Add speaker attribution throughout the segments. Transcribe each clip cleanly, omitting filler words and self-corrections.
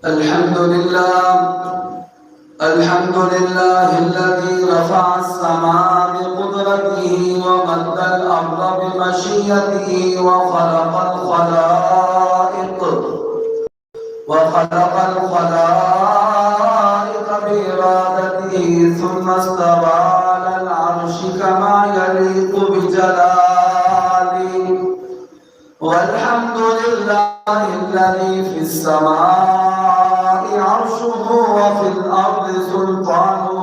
Speaker 1: الحمد لله الذي رفع السماء بقدرته ومد الأرض بمشيئته وخلق الخلائق بإرادته ثم استوى على العرش كما يليق بجلاله. والحمد لله الذي في السماء عرشه وفي الأرض سلطانه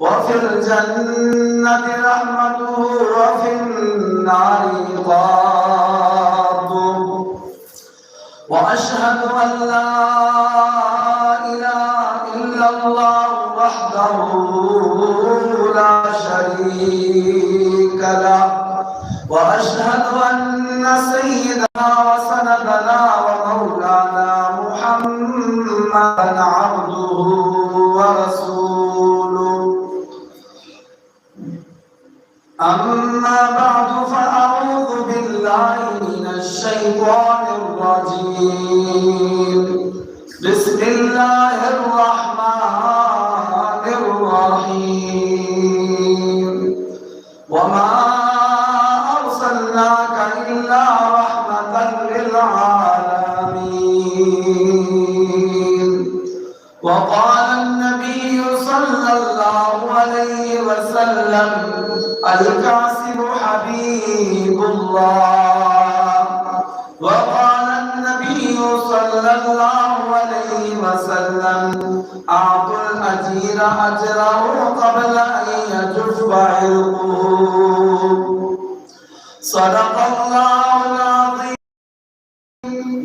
Speaker 1: وفي الجنة رحمته وفي النار عقابه. وأشهد أن لا إله إلا الله وحده لا شريك له. وأشهد أن سيدنا وسندنا ومولانا محمدا عبده ورسوله. أما بعد فأعوذ بالله من الشيطان الرجيم. بسم الله الرحمن الرحيم. وما أرسلناك إلا رحمة للعالمين. وقال النبي صلى الله عليه وسلم: الكاسب حبيب الله. وقال النبي صلى الله عليه وسلم: أعطوا الأجير أجره قبل أن يجف عرقه. صدق الله العظيم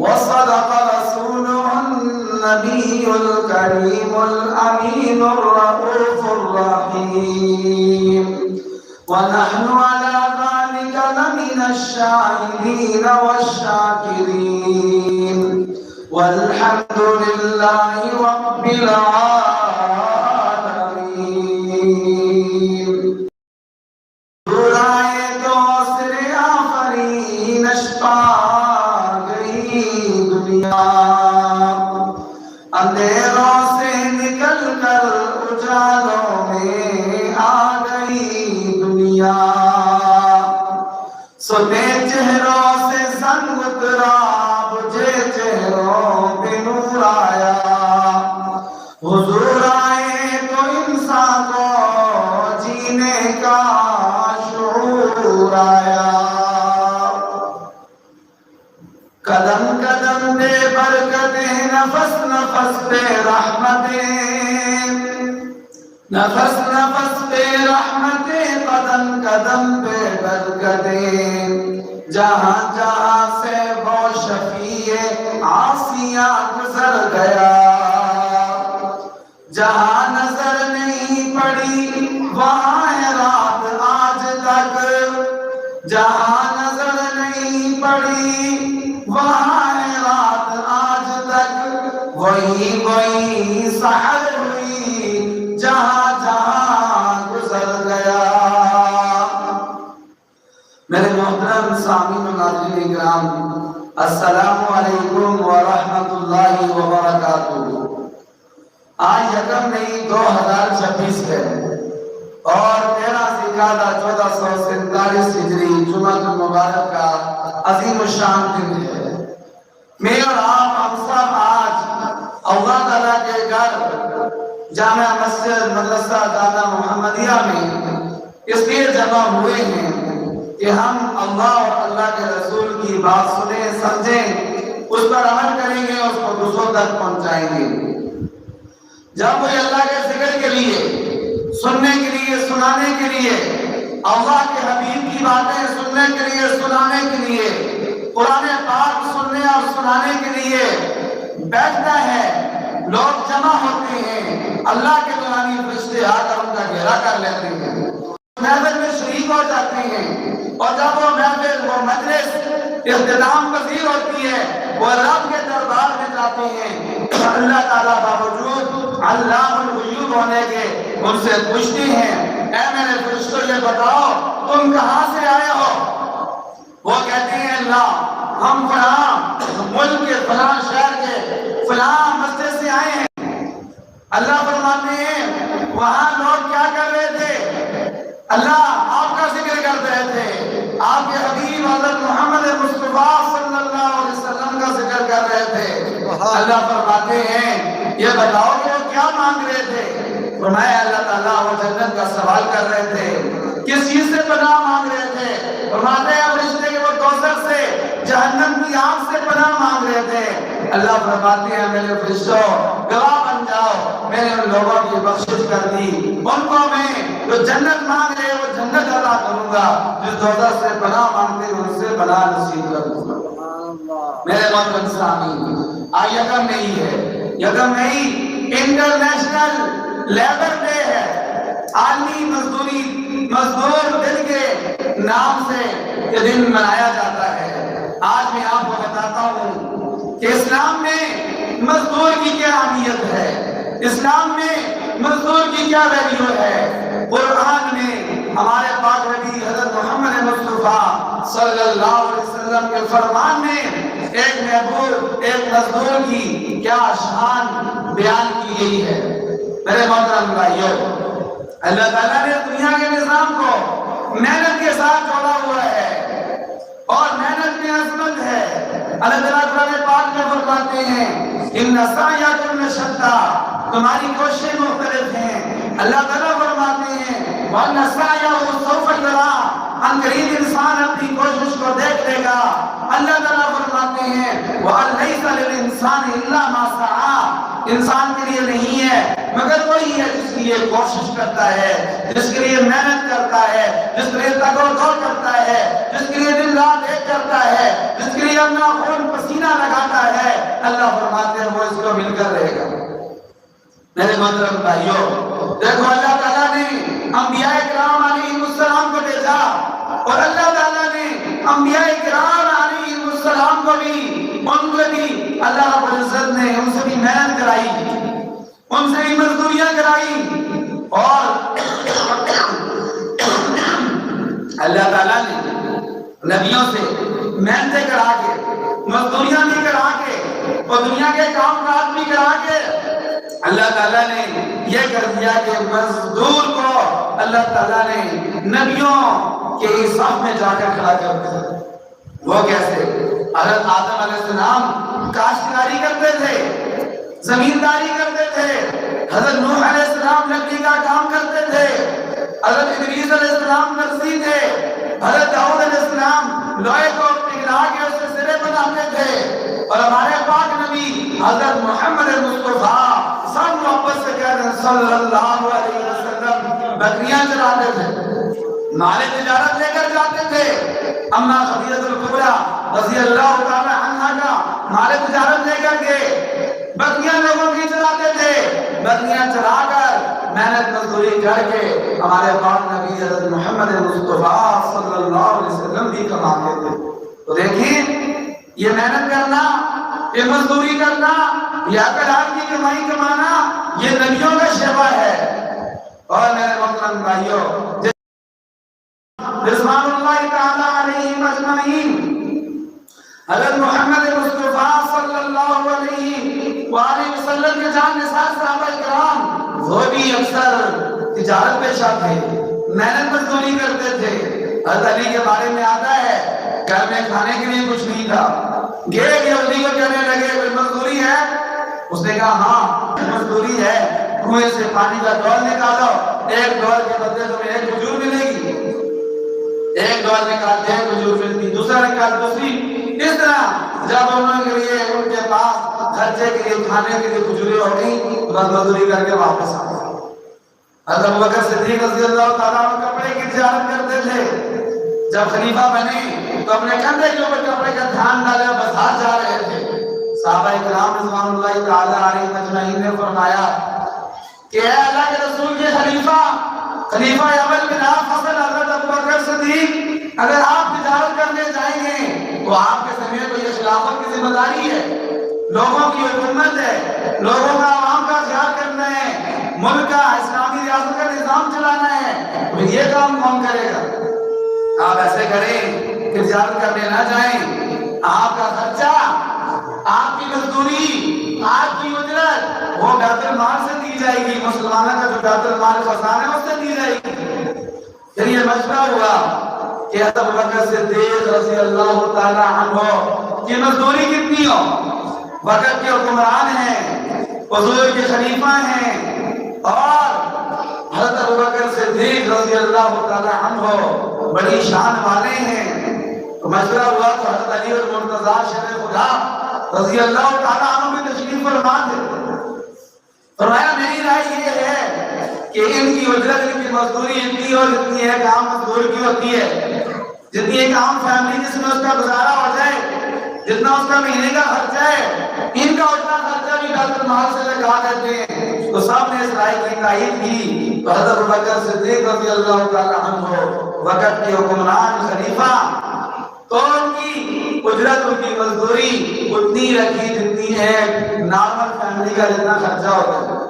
Speaker 1: وصدق رسوله النبي الكريم الأمين الرؤوف الرحيم. ونحن على ذلك لمن الشاهدين والشاكرين. والحمد لله رب العالمين. برائے دوسر آفرین اشپا گئی دنیا، اندھیروں سے نکل کر اجالوں میں آ گئی دنیا. سنے چہروں سے سنگ اترا، بجھے چہروں پہ نور آیا. حضور آئے تو انسان کو جینے کا شعور آیا. قدم قدم پہ برکتیں، نفس نفس پہ رحمتیں، نفس نفس پہ رحمتیں، قدم قدم پہ برکتیں. جہاں جہاں سے وہ شفیع عاصیاں گزر گیا، جہاں نظر نہیں پڑی وہاں ہے رات آج تک. جہاں نظر نہیں پڑی وہاں ہے رات آج تک. وہی سحر ہوئی جہاں جہاں گزر گیا. میرے محترم سامعین و ناظرین کرام، السلام علیکم ورحمۃ اللہ وبرکاتہ. آج یکم مئی 2026 ہے اور 13 ذوالقعدہ 1447 ہجری جمعہ المبارک کا عظیم الشان دن ہے. میں اور آپ ہم سب آج اللہ تعالیٰ کے گھر جامع مسجد مدرسہ دانا محمدیہ میں اس لیے جمع ہوئے ہیں کہ ہم اللہ اور اللہ کے رسول کی بات سنیں، سمجھیں، اس پر عمل کریں گے، اس کو دوسروں تک پہنچائیں گے. جب کوئی اللہ کے ذکر کے لیے، سننے کے لیے، سنانے کے لیے، اللہ کے حبیب کی باتیں سننے کے لیے، سنانے کے لیے، قرآن پاک سننے اور سنانے کے لیے بیٹھتا ہے، لوگ جمع ہوتے ہیں، اللہ کے نورانی فرشتے آ کر ان کا گھیرا کر لیتے ہیں، محفل میں شریک ہو جاتے ہیں. اور جب وہ محفل، وہ مجلس اختتام پذیر ہوتی ہے، وہ رب کے دربار میں جاتے ہیں. اللہ تعالیٰ باوجود علام الغیوب ہونے کے ان سے پوچھتے ہیں: اے میرے فرشتوں یہ بتاؤ تم کہاں سے آئے ہو؟ وہ کہتے ہیں اللہ ہم فلاں ملک اللہ فرماتے ہیں یہ بتاؤ کہ وہ کیا مانگ رہے تھے؟ فرمایا اللہ تعالیٰ وہ جنت کا سوال کر رہے تھے، کس چیز سے پناہ مانگ رہے تھے؟ فرماتے ہیں فرشتے کہ وہ کوثر سے، جہنم کی آگ سے پناہ مانگ رہے تھے۔ اللہ فرماتے ہیں میرے فرشتوں گواہ بن جاؤ، میں نے ان لوگوں کی بخشش کر دی، ان کو میں جو جنت مانگ رہے وہ جنت عطا کروں گا، جس دوزخ سے پناہ مانگتے ہیں ان سے پناہ نصیب کر دوں گا۔ میرے محترم سامعین، آج یکم نہیں ہے، یکم نہیں انٹرنیشنل لیبر ڈے ہے، عالمی مزدور دن کے نام سے یہ دن منایا جاتا ہے۔ آج میں آپ کو بتاتا ہوں کہ اسلام میں مزدور کی کیا اہمیت ہے، اسلام میں مزدور کی کیا ویلیو ہے۔ قرآن میں ہمارے پاک نبی حضرت محمد مصطفیٰ صلی اللہ علیہ وسلم کے فرمان میں ایک محبوب، ایک مزدور کی کیا شان بیان کی گئی ہے۔ میرے محترم بھائیوں، اللہ تعالیٰ نے دنیا کے نظام کو محنت کے ساتھ جوڑا ہوا ہے اور محنت میں عظمت ہے۔ اللہ تعالیٰ قرآن پاک میں فرماتے ہیں ان سعیکم لشتیٰ، تمہاری کوششیں مختلف ہیں۔ اللہ تعالیٰ فرماتے ہیں وَأَنَّ سَعْيَهُ سَوْفَ يُرَىٰ، ان قریب انسان اپنی کوشش کو دیکھ لے گا۔ اللہ تعالیٰ فرماتے ہیں وَأَن لَيْسَ لِلْإِنسَانِ إِلَّا مَا سَعَىٰ، انسان کے لیے نہیں ہے مگر وہی ہے جس کے لیے کوشش کرتا ہے، جس کے لیے محنت کرتا ہے، جس کے لیے تگ و دو کرتا ہے، جس کے لیے دن رات ایک کرتا ہے، جس کے لیے اپنا خون پسینہ لگاتا ہے۔ اللہ فرماتے ہیں وہ اس کو مل کر رہے گا۔ میرے محترم بھائیوں، دیکھو اللہ تعالیٰ نے انبیاء کرام علیہ السلام کو بھیجا اور اللہ تعالیٰ نے انبیاء کرام علیہ السلام کو بھی، ان کو بھی اللہ رب العزت نے ان سے بھی محنت کرائی، ان سے بھی مزدوریاں کرائی، اور اللہ تعالیٰ نے نبیوں سے محنتیں کرا کے، مزدوریاں بھی کرا کے اور دنیا کے کام کاج بھی کرا کے اللہ تعالیٰ نے یہ کر دیا کہ مزدور کو اللہ تعالیٰ نے نبیوں کے صف میں جا کر کھڑا کر دیا۔ وہ کیسے؟ حضرت آدم علیہ السلام کاشتکاری کرتے تھے، زمینداری کرتے تھے، حضرت نوح علیہ السلام لکڑی کا کام کرتے تھے، حضرت ادریس علیہ السلام نرسی تھے، حضرت داؤد علیہ السلام لوہے کو پگھلا کے اس سے سرے بناتے تھے، اور ہمارے پاک نبی حضرت محمد مصطفیٰ سب محبت سے کہتے ہیں صلی اللہ علیہ وسلم بکریاں چراتے تھے، مال تجارت لے کر جاتے تھے۔ اما خدیجہ الکبریٰ رضی اللہ تعالی عنہا کا مال تجارت لے کر کے بکریاں لوگوں کی چراتے تھے، بکریاں چرا کر محنت مزدوری کر کے ہمارے پاک نبی حضرت محمد مصطفیٰ صلی اللہ علیہ وسلم بھی کماتے تھے۔ تو دیکھیں یہ محنت کرنا، یہ مزدوری کرنا، یہ حلال کی کمائی کمانا، یہ نبیوں کا شیوا ہے۔ اور میرے محترم بھائیوں، رضوان اللہ تعالی علیہم اجمعین، حضرت محمد مصطفیٰ صلی اللہ علیہ وآلہ وسلم کے جان نثار صحابہ کرام وہ بھی اکثر تجارت پیشہ تھے، محنت مزدوری کرتے تھے۔ حضرت علی کے بارے میں آتا ہے گھر میں کھانے کے لیے کچھ نہیں تھا، گئے یہودی کو کہنے لگے کوئی مزدوری ہے؟ اس نے کہا ہاں مزدوری ہے، کنویں سے پانی کا ڈول نکالو، ایک ڈول کے بدلے تمہیں ایک کھجور ملے گی، ایک ڈول نکالتے ہیں کھجور ملتی، دوسرا نکال دوسری، اس طرح جب انہوں کے لیے ان کے پاس خرچے کے لیے کھانے کے لیے کھجوریں ہو گئی، بس مزدوری کر کے واپس آ گئے۔ حضرت ابوبکر صدیق رضی اللہ تعالیٰ عنہ کپڑے کی تجارت کرتے تھے، جب خلیفہ بنے تو اپنے کندھے کے اوپر کپڑے کا دھیان ڈالے بازار جا رہے تھے۔ صحابہ کرام رضوان اللہ تعالی علیہم اجمعین نے فرمایا کہ اے اللہ کے رسول کے خلیفہ اول بن فضل حضرت ابوبکر صدیق، اگر آپ تجارت کرنے جائیں گے تو آپ کے سمیت تو یہ خلافت کی ذمہ داری ہے، لوگوں کی حکومت ہے، لوگوں کا عوام کا خیال کرنا ہے، ملک کا اسلامی ریاست کا نظام چلانا ہے، تو یہ کام کون کرے گا؟ آپ ایسے کریں کہ تجارت کرنے نہ جائیں، آپ کا خرچہ، آپ کی مزدوری، آپ کی اجرت وہ بیت المال سے دی جائے گی، مسلمانوں کا جو بیت المال خزانہ ہے اس سے دی جائے گی۔ پھر یہ مشورہ ہوا کہ ابوبکر صدیق رضی اللہ تعالی عنہ کی مزدوری کتنی ہو؟ وقت کے حکمران ہیں، حضور کے خلیفہ ہیں، اور حضرت ابوبکر صدیق رضی اللہ تعالی عنہ بڑی شان والے ہیں۔ تو مشورہ ہوا تو حضرت علی المرتضیٰ شیر خدا رضی اللہ تعالی عنہ بھی تشریف فرما تھے۔ فرمایا میری رائے یہ ہے کہ ان کی اجرت، ان کی مزدوری اتنی اور اتنی ہے، کام مزدور کی ہوتی ہے، جتنی ایک عام فیملی جس میں اس کا گزارا ہو جائے، جتنا اس کا مہینے کا خرچہ ہے، ان کا اتنا خرچہ بھی بیت المال سے لگا دیتے ہیں۔ تو سب نے اس رائے کی تائید کی۔ تو حضرت ابوبکر صدیق رضی اللہ تعالی عنہ وقت کے حکمران خلیفہ، تو ان کی اجرت، ان کی مزدوری اتنی رکھی جتنی ہے نارمل فیملی کا جتنا خرچہ ہوتا ہے۔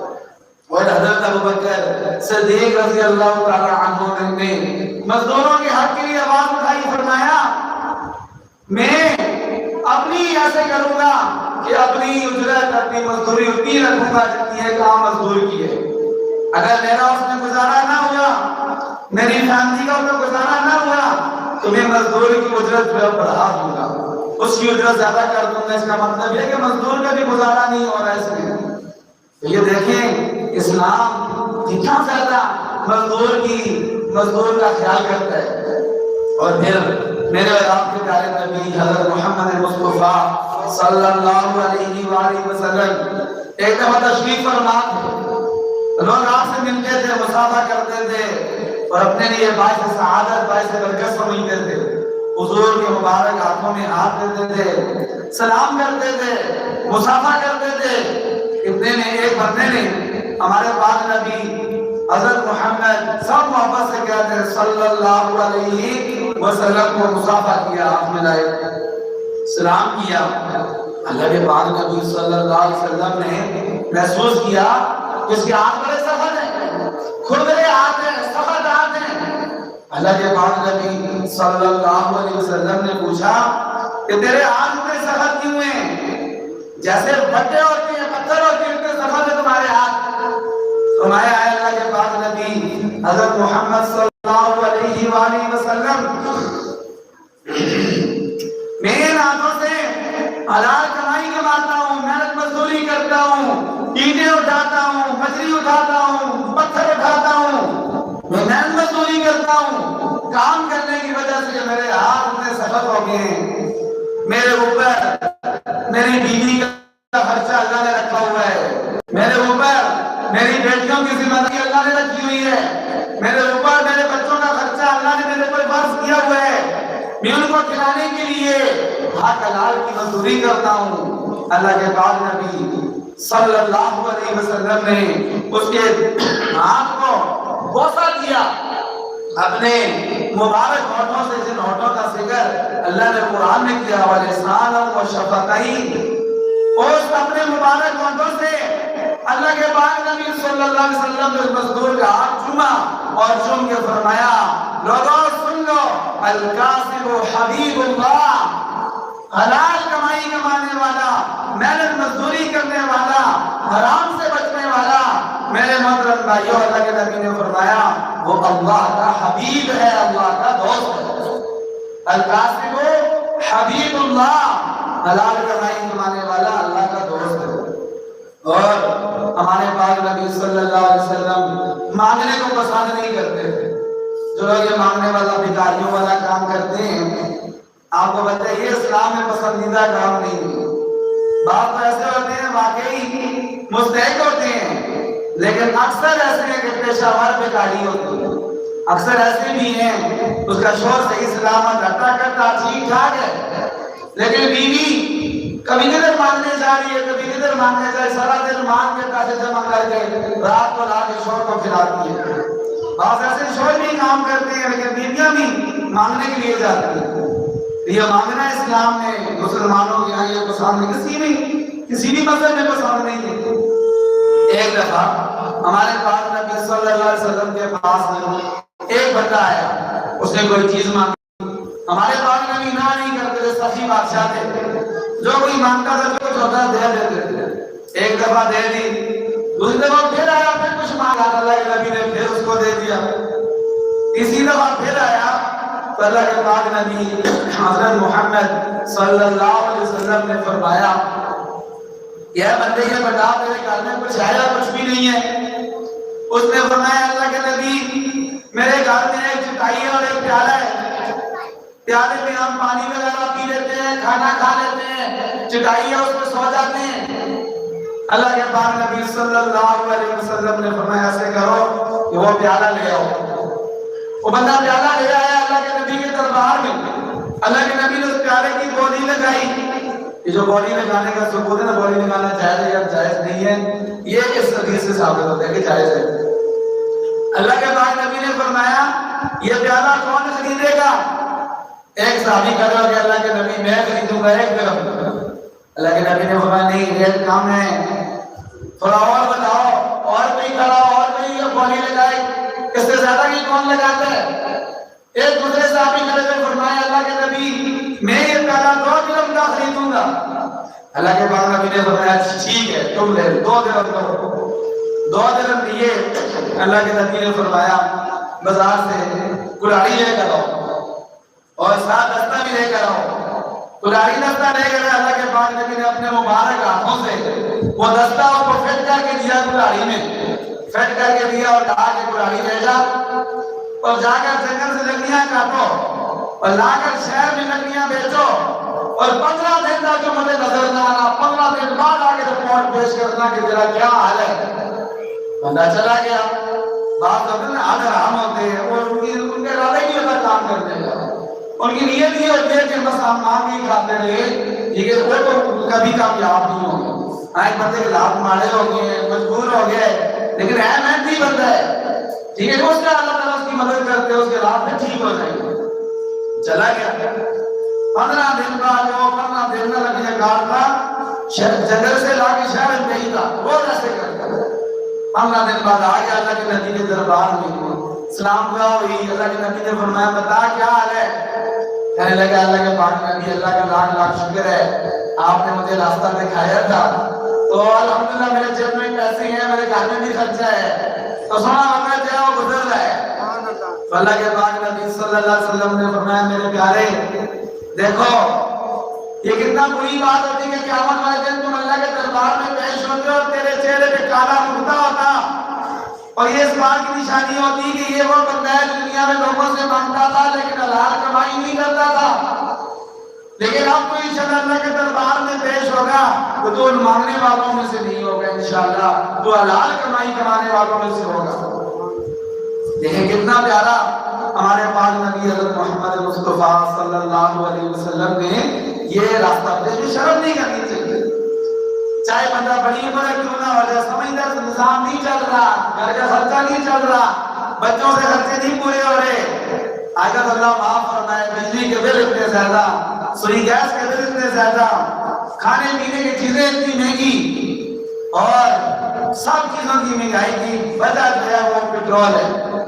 Speaker 1: اور حضرت ابوبکر صدیق رضی اللہ تعالی عنہ نے مزدوروں کے حق کے لیے آواز اٹھائی، فرمایا میں اپنی ایسے کروں گا کہ اپنی اجرت، اپنی مزدوری اتنی رکھوں گا جتنی ہے کام مزدور کی ہے۔ اگر میرا اس میں گزارا نہ ہوا، میری فیملی کا اس میں گزارا نہ ہوا، تو میں مزدور کی اجرت پہ بڑھا دوں گا، اس کی اجرت زیادہ کر دوں گا۔ اس کا مطلب یہ کہ مزدور کا بھی گزارا نہیں ہو رہا ہے اس میں۔ تو یہ دیکھیں اسلام کتنا زیادہ مزدور کا خیال کرتا ہے۔ اور پھر میرے اور آپ کے پیارے نبی حضرت محمد مصطفیٰ صلی اللہ علیہ وآلہ وسلم ایک دفعہ تشریف فرما تھے، لوگ آپ سے ملتے تھے، مصافحہ کرتے تھے اور اپنے لیے باعث سعادت، باعث برکت سمجھتے تھے۔ حضور کے مبارک ہاتھوں میں ہاتھ دیتے تھے، سلام کرتے تھے، مصافحہ کرتے تھے۔ اتنے میں ایک بندے نے ہمارے پاک نبی حضرت محمد سب محبت سے کہتے ہیں صلی اللہ علیہ وسلم کو مصافحہ کیا، ہاتھ ملائے، سلام کیا۔ اللہ کے پاک نبی صلی اللہ علیہ وسلم نے محسوس کیا کہ اس کے ہاتھ بڑے سخت ہیں، کھردرے ہاتھ ہیں، سخت ہاتھ ہیں۔ اللہ کے پاک نبی صلی اللہ علیہ وسلم نے پوچھا کہ تیرے ہاتھ اتنے سخت کیوں ہیں؟ جیسے بٹے ہوتے ہیں، پتھر ہوتے ہیں، اتنے سخت ہیں تمہارے ہاتھ۔ فرمایا ہے اللہ کے پاک نبی حضرت محمد صلی اللہ علیہ وآلہ وسلم، میں ان ہاتھوں سے حلال کمائی کماتا ہوں، محنت مزدوری کرتا ہوں، اینٹیں اٹھاتا ہوں، مچھلی اٹھاتا ہوں، پتھر اٹھاتا ہوں، میں محنت مزدوری کرتا ہوں۔ کام کرنے کی وجہ سے میرے ہاتھ اتنے سخت ہو گئے ہیں، میرے اوپر میری بیوی کا خرچہ اللہ نے رکھا ہوا ہے، میرے اوپر میری بیٹیوں کی ذمہ داری اللہ نے رکھی ہوئی ہے، میرے اوپر میرے بچوں کا خرچہ اللہ نے میرے پر فرض کیا ہوا ہے، میں ان کو کھلانے کے لیے حق حلال کی مزدوری کرتا ہوں۔ اللہ کے پاک نبی صلی اللہ علیہ وسلم نے اس کے ہاتھ کو بوسہ دیا اپنے مبارک ہونٹوں سے، جن ہونٹوں کا ذکر اللہ نے قرآن میں کیا، وَلِسَانًا وَشَفَتَيْنِ، اس اپنے مبارک ہونٹوں سے اللہ کے پاک نبی صلی اللہ علیہ وسلم نے مزدور کا ہاتھ چوما اور چوم کے فرمایا لوگوں سن لو، الکاسب حبیب اللہ، حلال کمائی کمانے والا، محنت مزدوری کرنے والا، حرام سے بچنے والا، میرے محترم بھائیو، اللہ کے نبی نے فرمایا وہ اللہ کا حبیب ہے، اللہ کا دوست ہے۔ الکاسب حبیب اللہ، حلال کمائی کمانے والا اللہ کا دوست ہے۔ اور ہمارے پاک نبی صلی اللہ علیہ وسلم مانگنے کو پسند نہیں کرتے تھے۔ جو لوگ یہ مانگنے والا، بھکاریوں والا کام کرتے ہیں، آپ کو بتائیں یہ اسلام میں پسندیدہ کام نہیں ہے۔ بعض ایسے ہوتے ہیں واقعی مستحق ہوتے ہیں، لیکن اکثر ایسے ہیں کہ پیشہ ور بھکاری ہوتے ہیں، اکثر ایسے بھی ہیں اس کا شوہر صحیح سلامت رہتا کرتا ٹھیک ٹھاک ہے، لیکن بیوی کبھی کدھر مانگنے جا رہی ہے، کبھی کدھر مانگنے جائے، سارا دن مانگ کے پیسے جمع کر کے رات کو لا کے شوہر کو کھلاتی ہے۔ بعض ایسے شوہر بھی کام کرتے ہیں لیکن بیویاں بھی مانگنے کے لیے جاتی ہیں۔ یہ مانگنا اسلام میں مسلمانوں کے یہاں یہ پسند نہیں، کسی بھی مذہب میں پسند نہیں ہے۔ ایک دفعہ ہمارے پاک نبی صلی اللہ علیہ وسلم کے پاس میں ایک بندہ آیا، اس نے کوئی چیز مانگی، ہمارے پاک نبی نہ نہیں کرتے تھے، سخی بادشاہ تھے، جو کوئی مانگتا تھا جو کچھ ہوتا دے دیتے تھے۔ ایک دفعہ دے دی، دوسری دفعہ پھر آیا، پھر کچھ مانگا، اللہ کے نبی نے پھر اس کو دے دیا۔ تیسری دفعہ پھر آیا تو اللہ کے پاک نبی حضرت محمد صلی اللہ علیہ وسلم نے فرمایا یہ بندے یہ بتا میرے گھر میں کچھ ہے یا کچھ بھی نہیں ہے؟ اس نے فرمایا اللہ کے نبی میرے گھر میں ایک چٹائی ہے اور ایک پیالہ ہے، پیالے میں ہم پانی وغیرہ پی لیتے ہیں، کھانا کھا لیتے ہیں، چٹائی ہے اس میں سو جاتے ہیں۔ اللہ کے پاک نبی صلی اللہ علیہ وسلم نے فرمایا ایسے کرو کہ وہ پیالہ لے آؤ۔ وہ بندہ پیالہ لے آیا اللہ کے نبی کے دربار میں، اللہ کے نبی نے اس پیالے کی بولی لگائی۔ یہ جو بولی لگانے کا ثبوت ہے نا، بولی لگانا جائز ہے یا جائز نہیں ہے، یہ اس حدیث سے ثابت ہوتا ہے کہ جائز ہے۔ اللہ کے پاک نبی نے فرمایا یہ پیالہ کون خریدے گا؟ ایک صحابی کہہ رہا کہ اللہ کے نبی میں خریدوں گا ایک درہم۔ اللہ کے نبی نے فرمایا نہیں ریٹ کم ہے، تھوڑا اور بتاؤ، اور کوئی کھڑا اور کوئی یہ بولی لگائی، اس سے زیادہ کی کون لگاتا ہے؟ ایک دوسرے صحابی کھڑے ہوئے فرمایا اللہ کے نبی میں یہ پیالہ 2 درہم کا خریدوں گا۔ اللہ کے پاک نبی نے فرمایا ٹھیک ہے تم لے 2 درہم دو۔ 2 درہم دیے۔ اللہ کے نبی نے فرمایا بازار سے کلاڑی لے کر آؤ اور ساتھ دستہ بھی لے کر آؤ۔ کلاڑی دستہ لے کر اللہ کے پاک نبی نے اپنے مبارک ہاتھوں سے وہ دستہ اس کو فٹ کر کے دیا، کلاڑی میں فٹ کر کے دیا اور کہا کہ کلاڑی لے جا اور جا کر جنگل سے لکڑیاں کاٹو اور لا کر شہر میں لکڑیاں بیچو اور 15 دن تک جو مجھے نظر نہ آنا، 15 دن بعد آ کے رپورٹ پیش کرنا کہ تیرا کیا حال ہے۔ بندہ چلا گیا۔ بات ہوتے ہیں نا آدھے حرام ہوتے ہیں اور ان کے ارادے نہیں ہوتا کام کرنے کا، ان کی نیت یہ ہوتی ہے کہ بس ہم مانگ ہی کھاتے رہے، یہ کہ وہ تو کبھی کامیاب نہیں ہوگا۔ ایک بندے کے ہاتھ مارے ہو گئے، مجبور ہو گئے، لیکن ہے محنتی بندہ ہے، ٹھیک ہے، اس کا اللہ تعالیٰ اس کی مدد کرتے ہیں، اس کے ہاتھ میں ٹھیک ہو جائیں گے۔ چلا گیا۔ 15 دن بعد وہ 15 دن میں لگے کاٹنا، جنگل سے لا کے شہر میں ہی تھا، وہ ایسے کرتا ہے۔ 15 دن بعد آ گیا اللہ کے نبی کے دربار میں، سلام دعا ہوئی۔ اللہ کے نبی نے فرمایا بتا کیا حال ہے؟ کہنے لگا اللہ کے پاک نبی اللہ کا لاکھ لاکھ شکر ہے، آپ نے مجھے راستہ دکھایا تھا تو الحمدللہ میرے جیب میں پیسے ہیں، میرے گھر میں بھی خرچہ ہے، تو سونا وقت جو ہے وہ گزر رہا ہے۔ اللہ کے پاک نبی صلی اللہ علیہ وسلم نے فرمایا میرے پیارے دیکھو یہ کتنا بری بات ہوتی ہے کہ قیامت والے دن تم اللہ کے دربار میں پیش ہوتے اور تیرے چہرے پہ کالا نقطہ ہوتا اور یہ اس بات کی نشانی ہوتی کہ یہ وہ بندہ ہے دنیا میں لوگوں سے مانگتا تھا لیکن حلال کمائی نہیں کرتا تھا، لیکن اب تو انشاءاللہ اللہ کے دربار میں پیش ہوگا تو تو ان مانگنے والوں میں سے نہیں ہوگا، انشاءاللہ تو حلال کمائی کمانے والوں میں سے ہوگا۔ دیکھیں کتنا پیارا ہمارے پاک نبی حضرت محمد مصطفیٰ صلی اللہ علیہ وسلم نے یہ راستہ دے، شرم نہیں کرنی چاہیے، چاہے بندہ بڑی عمر کیوں نہ ہو جائے، سمجھدار نظام نہیں چل رہا، گھر کا خرچہ نہیں چل رہا، بچوں سے خرچے نہیں پورے ہو رہے، آجت اللہ معاف فرمائے، بجلی کے بل اتنے زیادہ، سوئی گیس کے بل اتنے زیادہ، کھانے پینے کی چیزیں اتنی مہنگی اور سب چیزوں کی مہنگائی کی وجہ جو ہے وہ پیٹرول ہے۔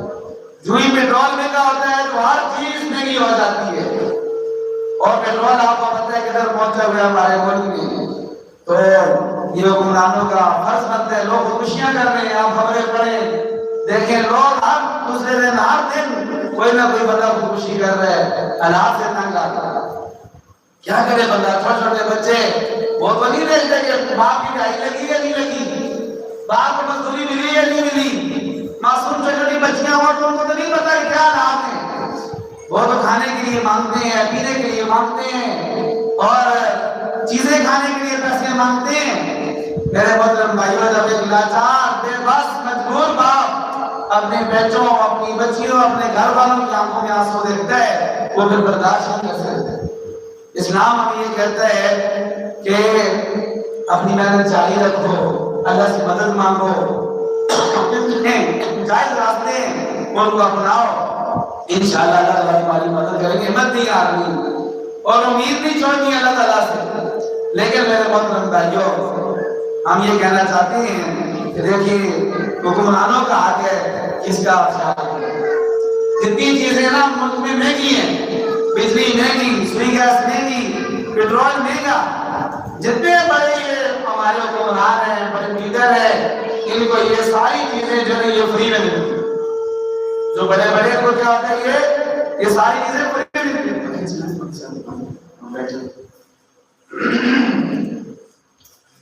Speaker 1: جو ہی پیٹرول مہنگا ہوتا ہے تو ہر چیز مہنگی ہو جاتی ہے، اور پیٹرول آپ کو پتہ ہے کدھر پہنچا ہوا ہمارے ملک میں، تو یہ حکمرانوں کا فرض بنتا ہے، لوگ خوشیاں کر رہے ہیں، آپ خبریں پڑھیں دیکھیں، لوگ ہر دوسرے دن ہر دن کوئی نہ کوئی بندہ خوشی کر رہا ہے، حالات سے تنگ آتا ہے، کیا کرے بندہ؟ چھوٹے چھوٹے بچے وہ تو نہیں دیکھتے کہ باپ کی دہائی لگی یا نہیں لگی، باپ کو مزدوری ملی یا نہیں ملی، معصوم چھوٹی بچیاں ہوں تو ان کو تو نہیں پتا کہ کیا حالات ہیں، وہ تو کھانے کے لیے مانگتے ہیں، پینے کے لیے مانگتے ہیں اور چیزیں کھانے کے لیے پیسے مانگتے ہیں۔ میرے محترم بھائیوں، جب ایک لاچار بے بس مجبور باپ اپنے بیٹوں، اپنی بچیوں، اپنے گھر والوں کی آنکھوں میں آنسو دیکھتا ہے، وہ پھر برداشت نہیں کر سکتا۔ اسلام ہمیں یہ کہتا ہے کہ اپنی محنت جاری رکھو، اللہ سے مدد مانگو، جائز راستے ان کو اپناؤ، انشاءاللہ اللہ تعالیٰ تمہاری مدد کریں گے، ہمت نہیں ہارنی اور امید نہیں چھوڑنی اللہ تعالیٰ سے۔ لیکن میرے محترم بھائیوں، ہم یہ کہنا چاہتے ہیں کہ دیکھیے حکمرانوں کا حق ہے، کس کا خیال ہے؟ جتنی چیزیں نا ملک میں مہنگی ہیں، بجلی مہنگی، سوئی گیس مہنگی، پیٹرول مہنگا، جتنے بڑے یہ ہمارے حکمران ہیں، بڑے لیڈر ہیں، ان کو یہ ساری چیزیں جو ہے یہ فری میں ملتی، جو بڑے بڑے کو کیا ہوتا ہے یہ ساری چیزیں فری میں ملتی۔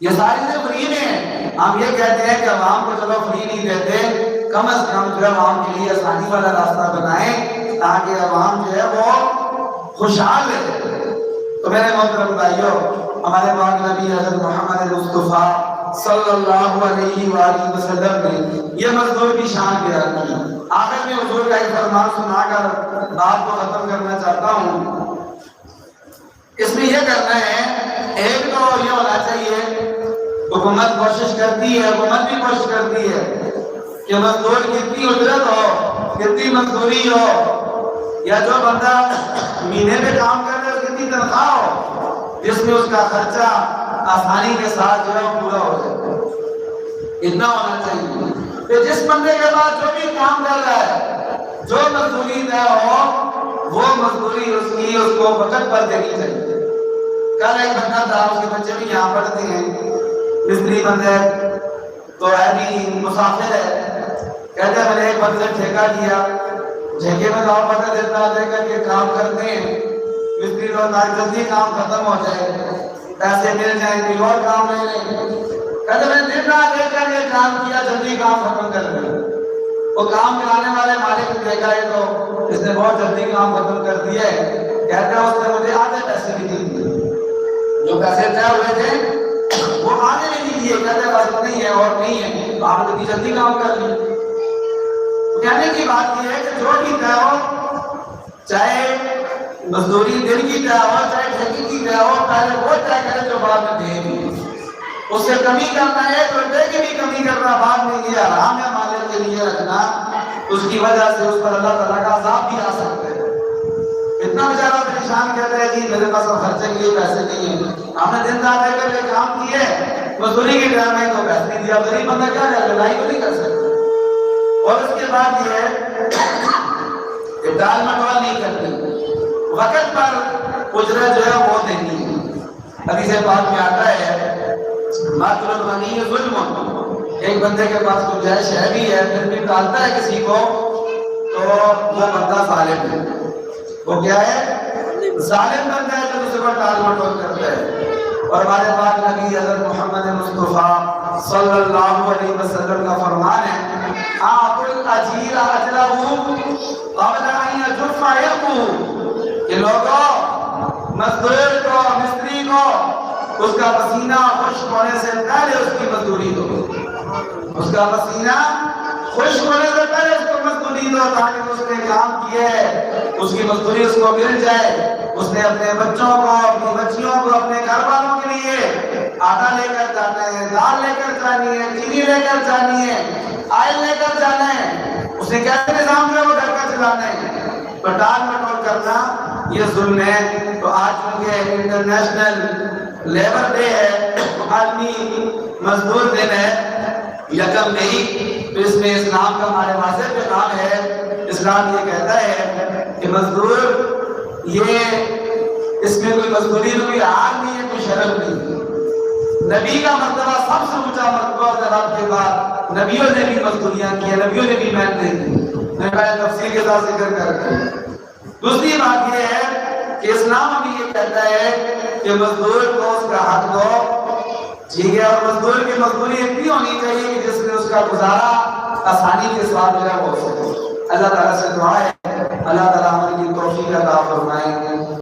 Speaker 1: یہ ساری چیزیں فری میں ہیں. ہم یہ کہتے ہیں کہ عوام کو چلو فری نہیں دیتے، کم از کم جو ہے عوام کے لیے آسانی والا راستہ بنائیں تاکہ عوام جو ہے وہ خوشحال رہے. تو میرے محترم بھائیوں، ہمارے پاک نبی حضرت محمد مصطفیٰ صلی اللہ علیہ وآلہ وسلم نے یہ مزدور کی شان بیان کی. آخر میں حضور کا ایک فرمان سنا کر بات کو ختم کرنا چاہتا ہوں. اس میں یہ کرنا ہے، ایک تو یہ ہونا چاہیے، حکومت کوشش کرتی ہے، حکومت بھی کوشش کرتی ہے کہ مزدور کتنی اجرت ہو، کتنی مزدوری ہو، یا جو بندہ مہینے میں کام کر رہے اس کتنی تنخواہ ہو جس میں اس کا خرچہ آسانی کے ساتھ جو ہے پورا ہو جائے. اتنا ہونا چاہیے کہ جس بندے کے بعد جو بھی کام کر رہا ہے، جو مزدوری طے ہو، وہ مزدوری اس کی اس کو وقت پر دینی چاہیے. کل ایک بندہ تھا، اس کے بچے بھی یہاں پڑھتے ہیں، مستری بندے تو ہے بھی مسافر ہے. کہتے ہیں میں نے ایک بندے سے ٹھیکہ لیا، ٹھیکے میں کام پتہ دیتا دے کر کے کام کرتے ہیں، مستری لوگ جلدی کام ختم ہو جائے، پیسے مل جائیں، کوئی اور کام لے لیں. کہتے میں نے دن رات دے کر یہ کام کیا، جلدی کام ختم کر دیا. وہ کام کرانے والے مالک نے دیکھا ہے تو اس نے بہت جلدی کام ختم کر دیا ہے. کہتے ہیں اس نے مجھے آدھے پیسے بھی نہیں دیے، جو پیسے طے ہوئے تھے وہ آنے نہیں دیے. کہتے ہیں بس نہیں ہے اور نہیں ہے، تو آپ نے جلدی کام کر لی. کہنے کی بات یہ ہے کہ جو بھی طے ہو، چاہے مزدوری دن کی طے ہو چاہے ٹھیکے کی طے ہو، پہلے وہ طے کرے جو بعد میں دے گی. اس سے کمی کرنا ہے تو دے کی بھی کمی کرنا بعد میں یہ آرام ہے مالک کے لیے رکھنا، اس کی وجہ سے اس پر اللہ تعالیٰ کا عذاب بھی آ سکتا ہے. اتنا بیچارہ پریشان کہتا ہے جی میرے پاس اب خرچے کے لیے پیسے نہیں ہیں، ہم نے دن رات دے کر یہ کام کیے، مزدوری کے ٹائم میں تو پیسے نہیں دیا. غریب بندہ کیا کرے، لڑائی تو نہیں کر سکتا. اور اس کے بعد یہ ہے کہ ڈال مٹوال نہیں کرنی، وقت پر اجرت جو ہے وہ دینی ہے. حدیث پاک میں آتا ہے ماطل الغنی ظلم، ایک بندے کے پاس گنجائش ہے بھی ہے پھر بھی ٹالتا ہے کسی کو تو وہ بندہ ظالم ہے. وہ کیا ہے؟ ظالم بندہ ہے جو دوسرے پر ٹال مٹول کرتا ہے. اور ہمارے پاک نبی حضرت محمد مصطفیٰ صلی اللہ علیہ وسلم کا فرمان ہے آپ الاجیر اجرہ قبل ان یجف یقو، کہ لوگوں مزدور کو، مستری کو اس کا پسینہ خشک ہونے سے پہلے اس کی مزدوری دو. اس کا پسینہ خشک ہونے سے پہلے اس کو مزدوری دو تاکہ اس نے کام کیے اس کی مزدوری اس کو مل جائے. اس نے اپنے بچوں کو، اپنی بچیوں کو، اپنے گھر والوں کے لیے آٹا لے کر جانا ہے، دال لے کر جانی ہے، چینی لے کر جانی ہے، آئل لے کر جانا ہے. اس نے کیسے نظام جو ہے وہ گھر کا چلانا ہے. تو ٹال مٹول کرنا یہ ظلم ہے. تو آج چونکہ انٹرنیشنل لیبر ڈے ہے، عالمی مزدور دن ہے، یکم مئی، تو اس میں اسلام کا ہمارے واضح پیغام ہے. اسلام یہ کہتا ہے کہ مزدور یہ اس میں کوئی مزدوری کوئی آگ نہیں ہے، کوئی شرم نہیں. نبی کا مرتبہ سب سے اونچا مرتبہ جناب کے بعد نبیوں نے بھی مزدوریاں کی، نبیوں نے بھی محنت کی. میں تفصیل کے ساتھ ذکر کرتا ہوں. دوسری بات یہ ہے کہ اسلام بھی یہ کہتا ہے کہ مزدور کو اس کا حق دو، ٹھیک ہے، اور مزدور کی مزدوری اتنی ہونی چاہیے کہ جس میں اس کا گزارا آسانی کے ساتھ جو ہے ہو سکے. اللہ تعالیٰ سے دعا ہے اللہ تعالیٰ ہمیں توفیق عطا فرمائے.